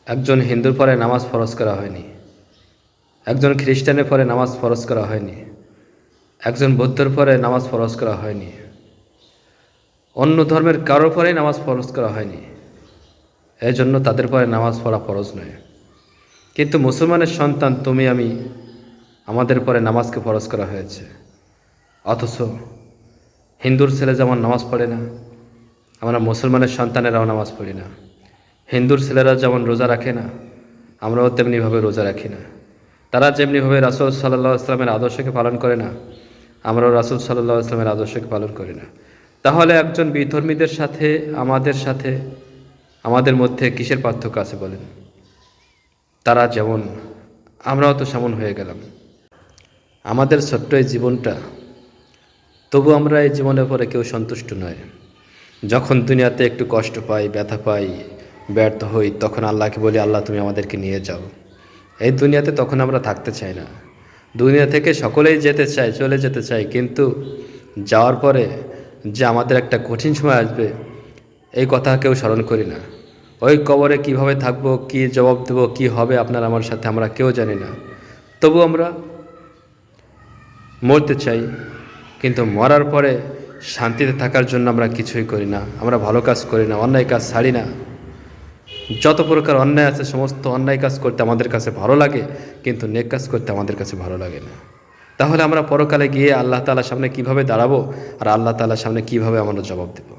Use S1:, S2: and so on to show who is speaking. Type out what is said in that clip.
S1: একজন হিন্দুর পরে নামাজ ফরজ করা হয়নি, একজন খ্রিস্টানের পরে নামাজ ফরজ করা হয়নি, একজন বৌদ্ধর পরে নামাজ ফরজ করা হয়নি, অন্য ধর্মের কারোর পরেই নামাজ ফরজ করা হয়নি। এই জন্য তাদের পরে নামাজ পড়া ফরজ নয়। কিন্তু মুসলমানের সন্তান তুমি আমি, আমাদের পরে নামাজকে ফরজ করা হয়েছে। অথচ হিন্দুর ছেলে যেমন নামাজ পড়ে না, আমরা মুসলমানের সন্তানেরাও নামাজ পড়ি না। হিন্দুর ছেলেরা যেমন রোজা রাখে না, আমরাও তেমনিভাবে রোজা রাখি না। তারা যেমনিভাবে রাসূল সাল্লাল্লাহু আলাইহি ওয়াসাল্লামের আদর্শকে পালন করে না, আমরাও রাসূল সাল্লাল্লাহু আলাইহি ওয়াসাল্লামের আদর্শকে পালন করি না। তাহলে একজন বিধর্মীদের সাথে আমাদের মধ্যে কিসের পার্থক্য আছে বলেন? তারা যেমন, আমরাও তো সেমন হয়ে গেলাম। আমাদের ছোট্ট এই জীবনটা, তবু আমরা এই জীবনের পরে কেউ সন্তুষ্ট নয়। যখন দুনিয়াতে একটু কষ্ট পাই, ব্যথা পাই, ব্যর্থ হই, তখন আল্লাহকে বলি, আল্লাহ তুমি আমাদেরকে নিয়ে যাও। এই দুনিয়াতে তখন আমরা থাকতে চাই না। দুনিয়া থেকে সকলেই যেতে চায়, চলে যেতে চায়, কিন্তু যাওয়ার পরে যে আমাদের একটা কঠিন সময় আসবে, এই কথা কেউ স্মরণ করি না। ওই কবরে কিভাবে থাকবো, কি জবাব দেবো, কি হবে আপনার আমার সাথে, আমরা কেউ জানি না। তবু আমরা মরতে চাই, কিন্তু মরার পরে শান্তিতে থাকার জন্য আমরা কিছুই করি না। আমরা ভালো কাজ করি না, অন্যায় কাজ ছাড়ি না। যত প্রকার অন্যায় আছে, সমস্ত অন্যায় কাজ করতে আমাদের কাছে ভালো লাগে, কিন্তু নেক কাজ করতে আমাদের কাছে ভালো লাগে না। তাহলে আমরা পরকালে গিয়ে আল্লাহ তাআলার সামনে কিভাবে দাঁড়াবো, আর আল্লাহ তাআলার সামনে কিভাবে আমরা জবাব দেব?